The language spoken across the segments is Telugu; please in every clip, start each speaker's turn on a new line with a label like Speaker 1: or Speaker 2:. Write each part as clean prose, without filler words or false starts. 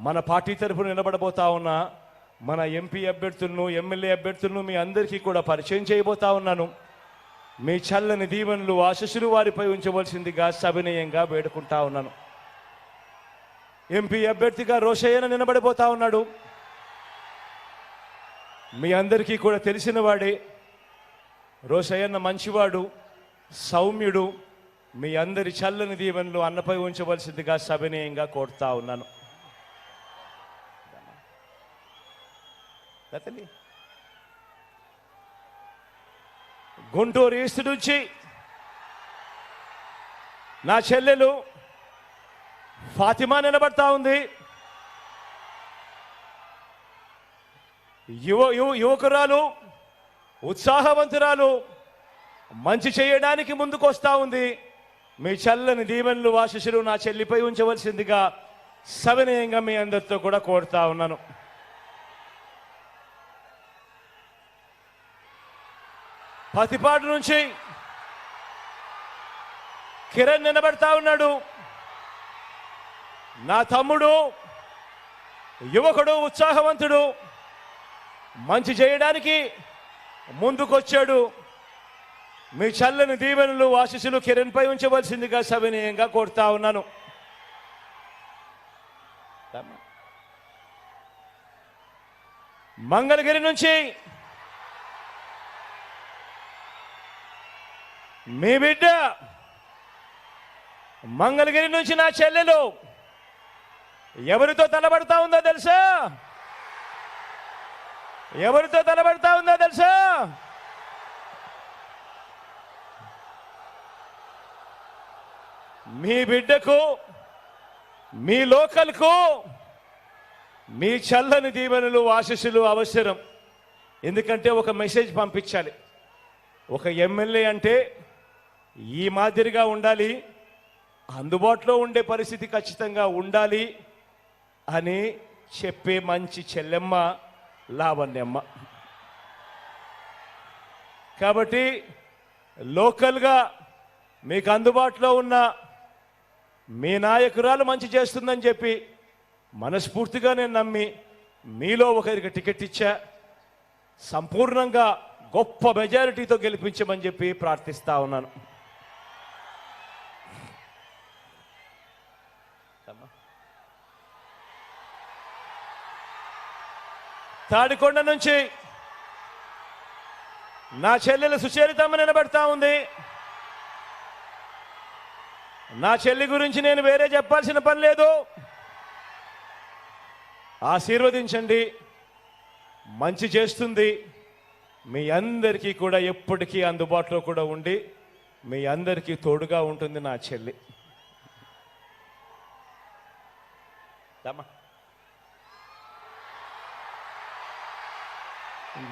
Speaker 1: మన పార్టీ తరఫున నిలబడబోతా ఉన్న మన ఎంపీ అభ్యర్థులను, ఎమ్మెల్యే అభ్యర్థులను మీ అందరికీ కూడా పరిచయం చేయబోతా ఉన్నాను. మీ చల్లని దీవెనలు, ఆశీస్సులు వారిపై ఉంచవలసిందిగా సవినయంగా వేడుకుంటా ఉన్నాను. ఎంపీ అభ్యర్థిగా రోషయ్యన నిలబడిపోతా ఉన్నాడు. మీ అందరికీ కూడా తెలిసిన వాడే. రోషయ్యన్న మంచివాడు, సౌమ్యుడు. మీ అందరి చల్లని దీవెనలు అన్నపై ఉంచవలసిందిగా సవినయంగా కోరుతా ఉన్నాను. గుంటూరు ఈస్ట్ నుంచి నా చెల్లెలు ఫాతిమా నిలబడతా ఉంది. యువకురాలు, ఉత్సాహవంతురాలు, మంచి చేయడానికి ముందుకు వస్తూ ఉంది. మీ చల్లని దీవెనలు, ఆశీస్సులు నా చెల్లిపై ఉంచవలసిందిగా సవినయంగా మీ అందరితో కూడా కోరుతా ఉన్నాను. పతిపాడు నుంచి కిరణ్ నిలబడతా ఉన్నాడు. నా తమ్ముడు, యువకుడు, ఉత్సాహవంతుడు, మంచి చేయడానికి ముందుకొచ్చాడు. మీ చల్లని దీవెనలు, ఆశీస్సులు కిరణ్ పై ఉంచవలసిందిగా సవినయంగా కోరుతా ఉన్నాను. మంగళగిరి నుంచి మీ బిడ్డ, మంగళగిరి నుంచి నా చెల్లెలు ఎవరితో తలబడతా ఉందో తెలుసా? ఎవరితో తలబడతా ఉందో తెలుసా? మీ బిడ్డకు, మీ లోకల్కు మీ చల్లని దీవెనలు, ఆశీస్సులు అవసరం. ఎందుకంటే ఒక మెసేజ్ పంపించాలి. ఒక ఎమ్మెల్యే అంటే ఈ మాదిరిగా ఉండాలి, అందుబాటులో ఉండే పరిస్థితి ఖచ్చితంగా ఉండాలి అని చెప్పే మంచి చెల్లెమ్మ లావణ్యమ్మ. కాబట్టి లోకల్గా మీకు అందుబాటులో ఉన్న మీ నాయకురాలు మంచి చేస్తుందని చెప్పి మనస్ఫూర్తిగా నేను నమ్మి మీలో ఒకరికి టికెట్ ఇచ్చా. సంపూర్ణంగా గొప్ప మెజారిటీతో గెలిపించమని చెప్పి ప్రార్థిస్తా ఉన్నాను. తాడికొండ నుంచి నా చెల్లెలు సుచరితమ్మ నిలబడతా ఉంది. నా చెల్లి గురించి నేను వేరే చెప్పాల్సిన పని లేదు. ఆశీర్వదించండి, మంచి చేస్తుంది. మీ అందరికీ కూడా ఎప్పటికీ అందుబాటులో కూడా ఉండి మీ అందరికీ తోడుగా ఉంటుంది నా చెల్లి.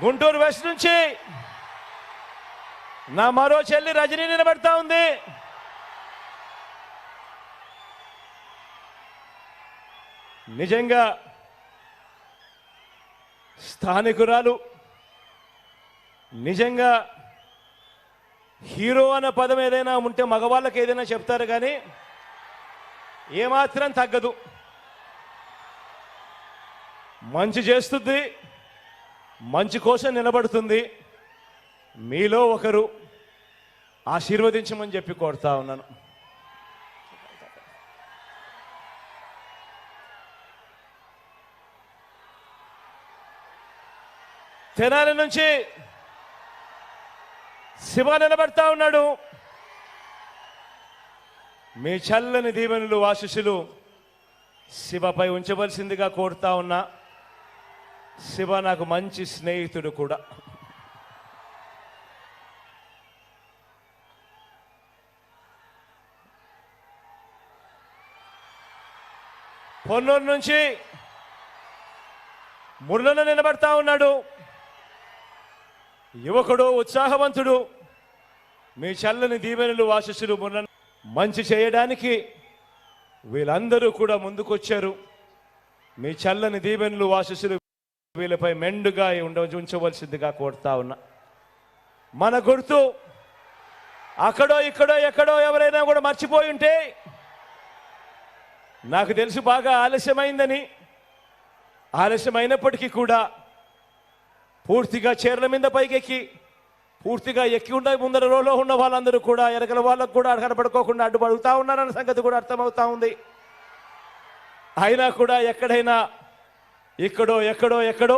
Speaker 1: గుంటూరు వెస్ట్ నుంచి నా మరో చెల్లి రజనీ నిలబడతా ఉంది. నిజంగా స్థానికురాలు, నిజంగా హీరో అన్న పదం ఏదైనా ఉంటే మగవాళ్ళకి ఏదైనా చెప్తారు, కానీ ఏమాత్రం తగ్గదు. మంచి చేస్తుంది, మంచి కోసం నిలబడుతుంది. మీలో ఒకరు ఆశీర్వదించమని చెప్పి కోరుతా ఉన్నాను. తెనాలి నుంచి శివ నిలబడతా ఉన్నాడు. మీ చల్లని దీవెనలు, ఆశీస్సులు శివపై ఉంచవలసిందిగా కోరుతా ఉన్నా. శివ నాకు మంచి స్నేహితుడు కూడా. పొన్నూరు నుంచి మురళన నిలబడతా ఉన్నాడు. యువకుడు, ఉత్సాహవంతుడు. మీ చల్లని దీవెనలు, ఆశీస్సులు మురళన మంచి చేయడానికి వీళ్ళందరూ కూడా ముందుకొచ్చారు. మీ చల్లని దీవెనలు, ఆశీస్సులు వీళ్ళపై మెండుగా ఉంచవలసిందిగా కోరుతా ఉన్నా. మన గుర్తు అక్కడో ఇక్కడో ఎక్కడో ఎవరైనా కూడా మర్చిపోయి ఉంటే, నాకు తెలుసు బాగా ఆలస్యమైందని, ఆలస్యమైనప్పటికీ కూడా పూర్తిగా చీరల మీద పైకెక్కి పూర్తిగా ఎక్కి ఉండే ముందర రోలో ఉన్న వాళ్ళందరూ కూడా ఎరగల వాళ్ళకు కూడా కనపడుకోకుండా అడ్డుపడుతూ ఉన్నారన్న సంగతి కూడా అర్థమవుతా ఉంది. అయినా కూడా ఎక్కడైనా ఎక్కడో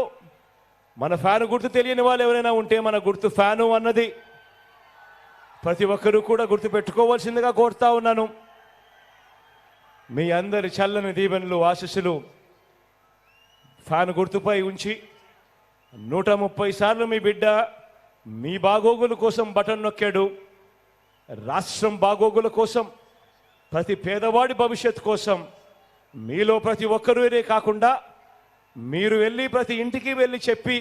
Speaker 1: మన ఫ్యాను గుర్తు తెలియని వాళ్ళు ఎవరైనా ఉంటే మన గుర్తు ఫ్యాను అన్నది ప్రతి ఒక్కరూ కూడా గుర్తు పెట్టుకోవాల్సిందిగా కోరుతా ఉన్నాను. మీ అందరి చల్లని దీవెనలు ఆశీస్సులు ఫ్యాన్ గుర్తుపై ఉంచి 130 సార్లు మీ బిడ్డ మీ బాగోగుల కోసం బటన్ నొక్కాడు. రాష్ట్రం బాగోగుల కోసం, ప్రతి పేదవాడి భవిష్యత్ కోసం మీలో ప్రతి ఒక్కరే కాకుండా మీరు వెళ్ళి ప్రతి ఇంటికి వెళ్ళి చెప్పి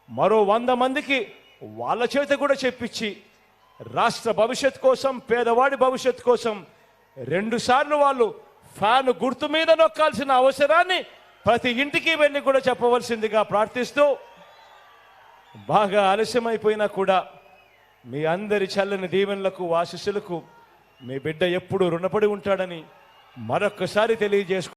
Speaker 1: మరో 100 మందికి వాళ్ళ చేత కూడా చెప్పించి రాష్ట్ర భవిష్యత్ కోసం, పేదవాడి భవిష్యత్ కోసం 2 సార్లు వాళ్ళు ఫ్యాన్ గుర్తు మీద నొక్కాల్సిన అవసరాన్ని ప్రతి ఇంటికి వెళ్ళి కూడా చెప్పవలసిందిగా ప్రార్థిస్తూ, బాగా ఆలస్యమైపోయినా కూడా మీ అందరి చల్లని దీవెనలకు ఆశీస్సులకు మీ బిడ్డ ఎప్పుడూ రుణపడి ఉంటాడని మరొక్కసారి తెలియజేసుకుంటున్నాను.